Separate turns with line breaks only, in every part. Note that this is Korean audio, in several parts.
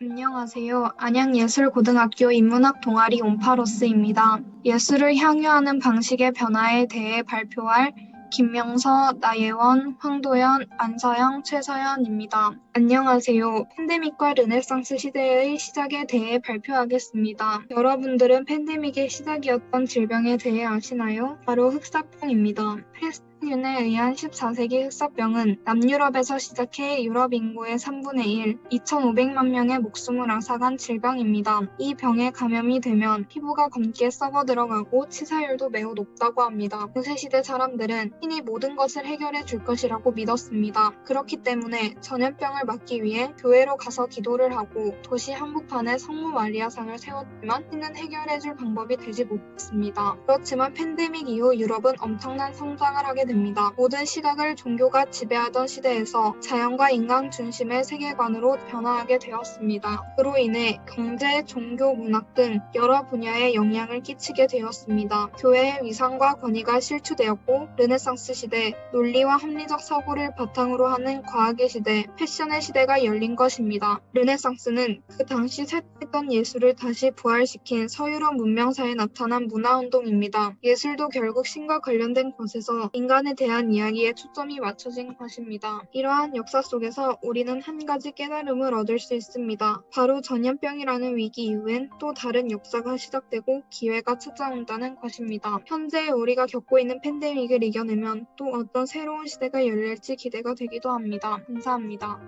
안녕하세요. 안양예술고등학교 인문학 동아리 온파로스입니다. 예술을 향유하는 방식의 변화에 대해 발표할 김명서, 나예원, 황도연, 안서영, 최서연입니다. 안녕하세요. 팬데믹과 르네상스 시대의 시작에 대해 발표하겠습니다. 여러분들은 팬데믹의 시작이었던 질병에 대해 아시나요? 바로 흑사병입니다. 페스트균에 의한 14세기 흑사병은 남유럽에서 시작해 유럽 인구의 3분의 1, 2,500만 명의 목숨을 앗아간 질병입니다. 이 병에 감염이 되면 피부가 검게 썩어 들어가고 치사율도 매우 높다고 합니다. 구세시대 사람들은 신이 모든 것을 해결해 줄 것이라고 믿었습니다. 그렇기 때문에 전염병을 막기 위해 교회로 가서 기도를 하고 도시 한복판에 성모 마리아상을 세웠지만 신은 해결해 줄 방법이 되지 못했습니다. 그렇지만 팬데믹 이후 유럽은 엄청난 성장을 하게 됩니다. 모든 시각을 종교가 지배하던 시대에서 자연과 인간 중심의 세계관으로 변화하게 되었습니다. 그로 인해 경제, 종교, 문학 등 여러 분야에 영향을 끼치게 되었습니다. 교회의 위상과 권위가 실추되었고 르네상스 시대, 논리와 합리적 사고를 바탕으로 하는 과학의 시대, 패션의 시대가 열린 것입니다. 르네상스는 그 당시 쇠퇴했던 예술을 다시 부활시킨 서유럽 문명사에 나타난 문화운동입니다. 예술도 결국 신과 관련된 것에서 인간에 대한 이야기에 초점이 맞춰진 것입니다. 이러한 역사 속에서 우리는 한 가지 깨달음을 얻을 수 있습니다. 바로 전염병이라는 위기 이후엔 또 다른 역사가 시작되고 기회가 찾아온다는 것입니다. 현재 우리가 겪고 있는 팬데믹을 이겨내면 또 어떤 새로운 시대가 열릴지 기대가 되기도 합니다. 감사합니다.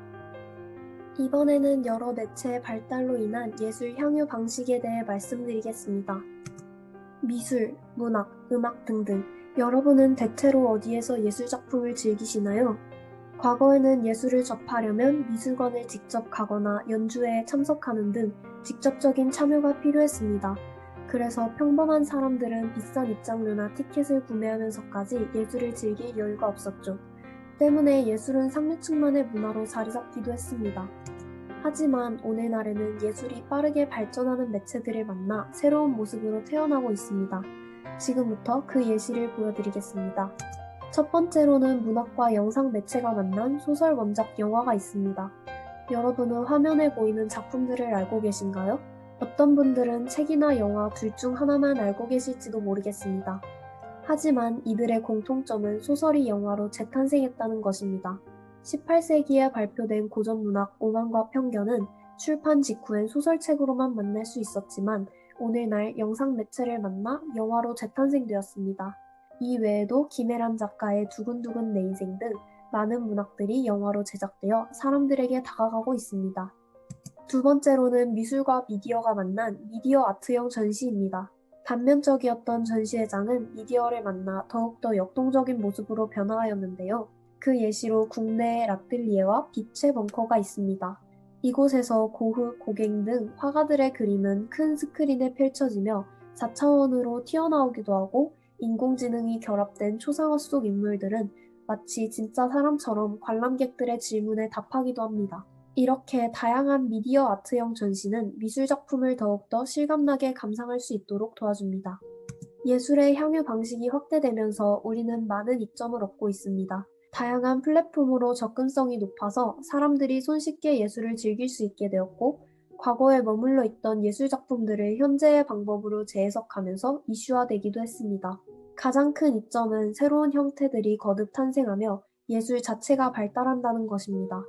이번에는 여러 매체의 발달로 인한 예술 향유 방식에 대해 말씀드리겠습니다. 미술, 문학, 음악 등등 여러분은 대체로 어디에서 예술 작품을 즐기시나요? 과거에는 예술을 접하려면 미술관을 직접 가거나 연주회에 참석하는 등 직접적인 참여가 필요했습니다. 그래서 평범한 사람들은 비싼 입장료나 티켓을 구매하면서까지 예술을 즐길 여유가 없었죠. 때문에 예술은 상류층만의 문화로 자리잡기도 했습니다. 하지만 오늘날에는 예술이 빠르게 발전하는 매체들을 만나 새로운 모습으로 태어나고 있습니다. 지금부터 그 예시를 보여드리겠습니다. 첫 번째로는 문학과 영상 매체가 만난 소설 원작 영화가 있습니다. 여러분은 화면에 보이는 작품들을 알고 계신가요? 어떤 분들은 책이나 영화 둘 중 하나만 알고 계실지도 모르겠습니다. 하지만 이들의 공통점은 소설이 영화로 재탄생했다는 것입니다. 18세기에 발표된 고전문학 오만과 편견은 출판 직후엔 소설책으로만 만날 수 있었지만 오늘날 영상 매체를 만나 영화로 재탄생되었습니다. 이 외에도 김애란 작가의 두근두근 내 인생 등 많은 문학들이 영화로 제작되어 사람들에게 다가가고 있습니다. 두 번째로는 미술과 미디어가 만난 미디어 아트형 전시입니다. 단면적이었던 전시회장은 미디어를 만나 더욱더 역동적인 모습으로 변화하였는데요. 그 예시로 국내의 라틀리에와 빛의 벙커가 있습니다. 이곳에서 고흐, 고갱 등 화가들의 그림은 큰 스크린에 펼쳐지며 4차원으로 튀어나오기도 하고 인공지능이 결합된 초상화 속 인물들은 마치 진짜 사람처럼 관람객들의 질문에 답하기도 합니다. 이렇게 다양한 미디어 아트형 전시는 미술 작품을 더욱더 실감나게 감상할 수 있도록 도와줍니다. 예술의 향유 방식이 확대되면서 우리는 많은 이점을 얻고 있습니다. 다양한 플랫폼으로 접근성이 높아서 사람들이 손쉽게 예술을 즐길 수 있게 되었고, 과거에 머물러 있던 예술 작품들을 현재의 방법으로 재해석하면서 이슈화되기도 했습니다. 가장 큰 이점은 새로운 형태들이 거듭 탄생하며 예술 자체가 발달한다는 것입니다.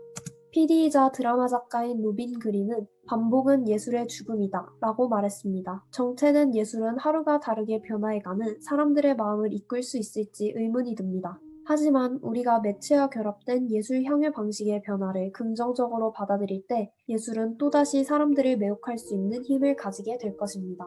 PD이자 드라마 작가인 루빈 그린은 반복은 예술의 죽음이다 라고 말했습니다. 정체된 예술은 하루가 다르게 변화해가는 사람들의 마음을 이끌 수 있을지 의문이 듭니다. 하지만 우리가 매체와 결합된 예술 향유 방식의 변화를 긍정적으로 받아들일 때 예술은 또다시 사람들을 매혹할 수 있는 힘을 가지게 될 것입니다.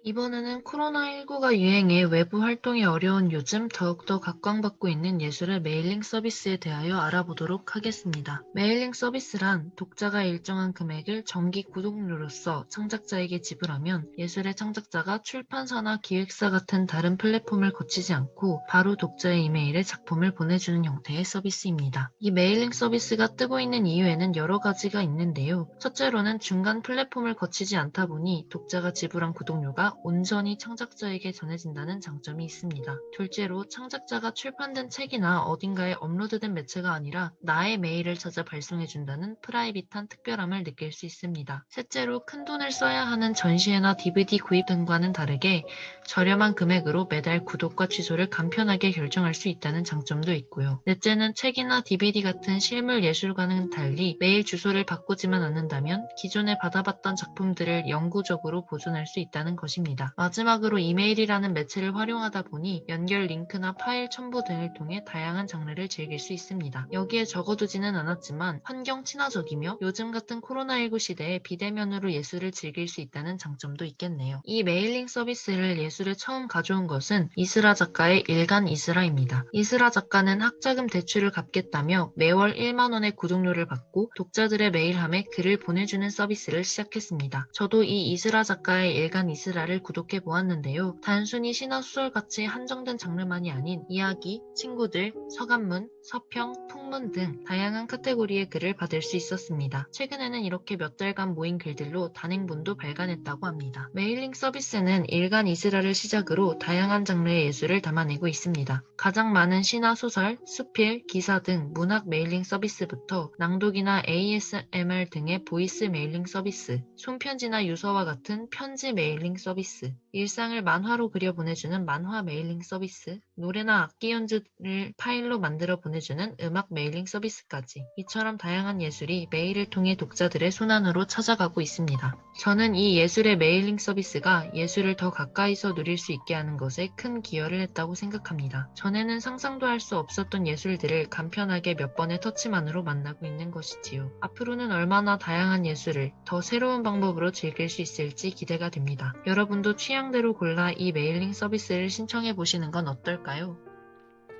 이번에는 코로나19가 유행해 외부 활동이 어려운 요즘 더욱더 각광받고 있는 예술의 메일링 서비스에 대하여 알아보도록 하겠습니다. 메일링 서비스란 독자가 일정한 금액을 정기 구독료로서 창작자에게 지불하면 예술의 창작자가 출판사나 기획사 같은 다른 플랫폼을 거치지 않고 바로 독자의 이메일에 작품을 보내주는 형태의 서비스입니다. 이 메일링 서비스가 뜨고 있는 이유에는 여러 가지가 있는데요. 첫째로는 중간 플랫폼을 거치지 않다 보니 독자가 지불한 구독료가 아니라 온전히 창작자에게 전해진다는 장점이 있습니다. 둘째로 창작자가 출판된 책이나 어딘가에 업로드된 매체가 아니라 나의 메일을 찾아 발송해준다는 프라이빗한 특별함을 느낄 수 있습니다. 셋째로 큰돈을 써야 하는 전시회나 DVD 구입 등과는 다르게 저렴한 금액으로 매달 구독과 취소를 간편하게 결정할 수 있다는 장점도 있고요. 넷째는 책이나 DVD 같은 실물 예술과는 달리 메일 주소를 바꾸지만 않는다면 기존에 받아봤던 작품들을 영구적으로 보존할 수 있다는 것입니다. 마지막으로 이메일이라는 매체를 활용하다 보니 연결 링크나 파일 첨부 등을 통해 다양한 장르를 즐길 수 있습니다. 여기에 적어두지는 않았지만 환경 친화적이며 요즘 같은 코로나19 시대에 비대면으로 예술을 즐길 수 있다는 장점도 있겠네요. 이 메일링 서비스를 예술에 처음 가져온 것은 이스라 작가의 일간 이스라입니다. 이스라 작가는 학자금 대출을 갚겠다며 매월 1만 원의 구독료를 받고 독자들의 메일함에 글을 보내주는 서비스를 시작했습니다. 저도 이 이스라 작가의 일간 이스라를 구독해 보았는데요. 단순히 시나 소설같이 한정된 장르만이 아닌 이야기, 친구들, 서간문, 서평, 풍문 등 다양한 카테고리의 글을 받을 수 있었습니다. 최근에는 이렇게 몇 달간 모인 글들로 단행본도 발간했다고 합니다. 메일링 서비스는 일간 이스라를 시작으로 다양한 장르의 예술을 담아내고 있습니다. 가장 많은 시나 소설, 수필, 기사 등 문학 메일링 서비스부터 낭독이나 ASMR 등의 보이스 메일링 서비스, 손편지나 유서와 같은 편지 메일링 서비스, 일상을 만화로 그려 보내주는 만화 메일링 서비스, 노래나 악기 연주를 파일로 만들어 보내주는 음악 메일링 서비스까지 이처럼 다양한 예술이 메일을 통해 독자들의 손안으로 찾아가고 있습니다. 저는 이 예술의 메일링 서비스가 예술을 더 가까이서 누릴 수 있게 하는 것에 큰 기여를 했다고 생각합니다. 전에는 상상도 할 수 없었던 예술들을 간편하게 몇 번의 터치만으로 만나고 있는 것이지요. 앞으로는 얼마나 다양한 예술을 더 새로운 방법으로 즐길 수 있을지 기대가 됩니다. 여러분도 취향대로 골라 이 메일링 서비스를 신청해 보시는 건 어떨까요?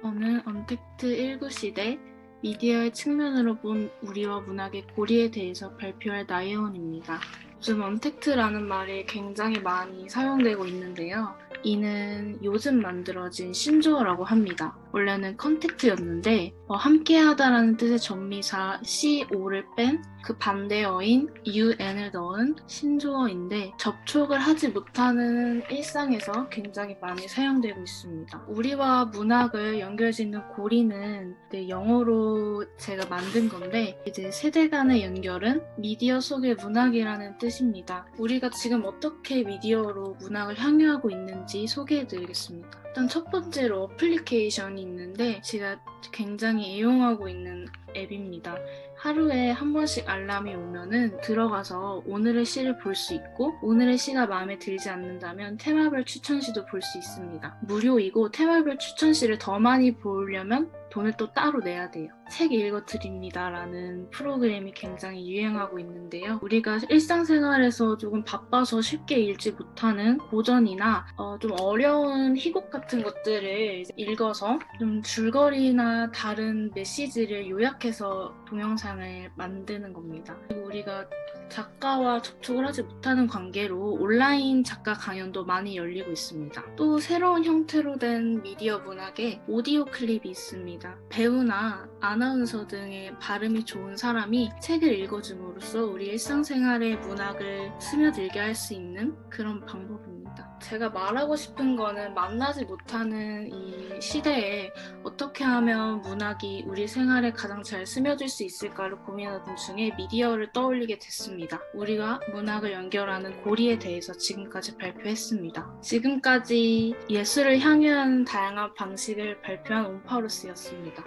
저는 언택트 19시대 미디어의 측면으로 본 우리와 문학의 고리에 대해서 발표할 나예원입니다. 요즘 언택트라는 말이 굉장히 많이 사용되고 있는데요. 이는 요즘 만들어진 신조어라고 합니다. 원래는 컨택트였는데 함께하다라는 뜻의 전미사 CO를 뺀 그 반대어인 UN을 넣은 신조어인데 접촉을 하지 못하는 일상에서 굉장히 많이 사용되고 있습니다. 우리와 문학을 연결짓는 고리는 영어로 제가 만든 건데 이제 세대 간의 연결은 미디어 속의 문학이라는 뜻입니다. 우리가 지금 어떻게 미디어로 문학을 향유하고 있는지 소개해드리겠습니다. 일단 첫 번째로 어플리케이션이 있는데 제가 굉장히 애용하고 있는 앱입니다. 하루에 한 번씩 알람이 오면은 들어가서 오늘의 시를 볼 수 있고 오늘의 시가 마음에 들지 않는다면 테마별 추천시도 볼 수 있습니다. 무료이고 테마별 추천시를 더 많이 보려면 돈을 또 따로 내야 돼요. 책 읽어드립니다 라는 프로그램이 굉장히 유행하고 있는데요. 우리가 일상생활에서 조금 바빠서 쉽게 읽지 못하는 고전이나 좀 어려운 희곡 같은 것들을 읽어서 좀 줄거리나 다른 메시지를 요약해서 동영상을 만드는 겁니다. 그리고 우리가 작가와 접촉을 하지 못하는 관계로 온라인 작가 강연도 많이 열리고 있습니다. 또 새로운 형태로 된 미디어 문학에 오디오 클립이 있습니다. 배우나 아나운서 등의 발음이 좋은 사람이 책을 읽어줌으로써 우리 일상생활의 문학을 스며들게 할 수 있는 그런 방법입니다. 제가 말하고 싶은 거는 만나지 못하는 이 시대에 어떻게 하면 문학이 우리 생활에 가장 잘 스며들 수 있을까를 고민하던 중에 미디어를 떠올리게 됐습니다. 우리가 문학을 연결하는 고리에 대해서 지금까지 발표했습니다. 지금까지 예술을 향유하는 다양한 방식을 발표한 온파로스였습니다.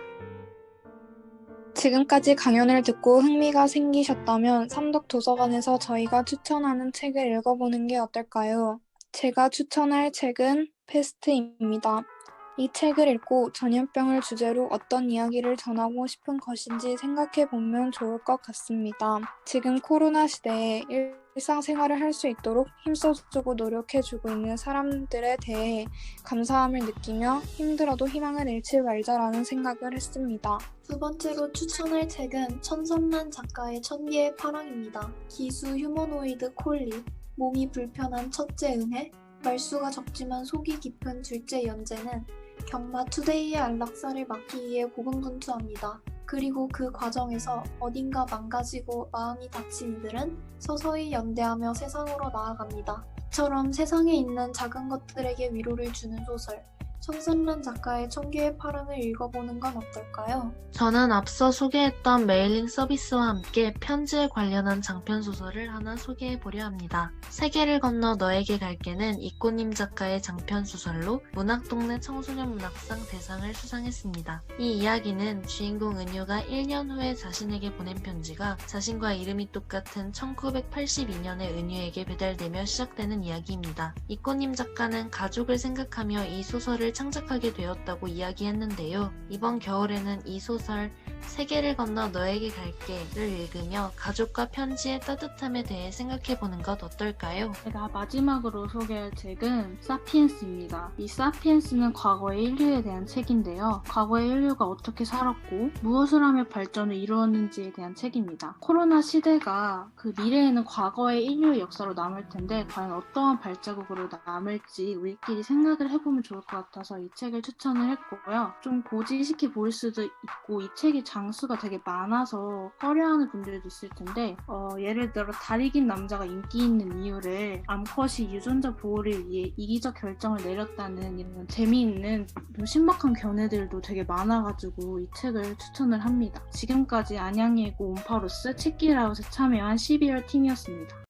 지금까지 강연을 듣고 흥미가 생기셨다면 삼덕도서관에서 저희가 추천하는 책을 읽어보는 게 어떨까요? 제가 추천할 책은 패스트입니다. 이 책을 읽고 전염병을 주제로 어떤 이야기를 전하고 싶은 것인지 생각해보면 좋을 것 같습니다. 지금 코로나 시대에 일상생활을 할 수 있도록 힘써주고 노력해주고 있는 사람들에 대해 감사함을 느끼며 힘들어도 희망을 잃지 말자라는 생각을 했습니다.
두 번째로 추천할 책은 천선만 작가의 천개의 파랑입니다. 기수 휴머노이드 콜리, 몸이 불편한 첫째 은혜, 말수가 적지만 속이 깊은 둘째 연재는 경마 투데이의 안락사를 막기 위해 고군분투합니다. 그리고 그 과정에서 어딘가 망가지고 마음이 다친 이들은 서서히 연대하며 세상으로 나아갑니다. 이처럼 세상에 있는 작은 것들에게 위로를 주는 소설, 청산란 작가의 청규의 파랑을 읽어보는 건 어떨까요?
저는 앞서 소개했던 메일링 서비스와 함께 편지에 관련한 장편 소설을 하나 소개해 보려 합니다. 세계를 건너 너에게 갈게는 이꼬님 작가의 장편 소설로 문학동네 청소년 문학상 대상을 수상했습니다. 이 이야기는 주인공 은유가 1년 후에 자신에게 보낸 편지가 자신과 이름이 똑같은 1982년에 은유에게 배달되며 시작되는 이야기입니다. 이꼬님 작가는 가족을 생각하며 이 소설을 창작하게 되었다고 이야기했는데요. 이번 겨울에는 이 소설 세계를 건너 너에게 갈게를 읽으며 가족과 편지의 따뜻함에 대해 생각해보는 것 어떨까요?
제가 마지막으로 소개할 책은 사피엔스입니다. 이 사피엔스는 과거의 인류에 대한 책인데요. 과거의 인류가 어떻게 살았고 무엇을 하며 발전을 이루었는지에 대한 책입니다. 코로나 시대가 그 미래에는 과거의 인류의 역사로 남을 텐데 과연 어떠한 발자국으로 남을지 우리끼리 생각을 해보면 좋을 것 같아서 이 책을 추천을 했고요. 좀 고지식해 보일 수도 있고 이 책이 장수가 되게 많아서 꺼려하는 분들도 있을 텐데 예를 들어 다리 긴 남자가 인기 있는 이유를 암컷이 유전자 보호를 위해 이기적 결정을 내렸다는 이런 재미있는 좀 신박한 견해들도 되게 많아가지고 이 책을 추천을 합니다. 지금까지 안양예고 온파로스 책기라웃에 참여한 12월 팀이었습니다.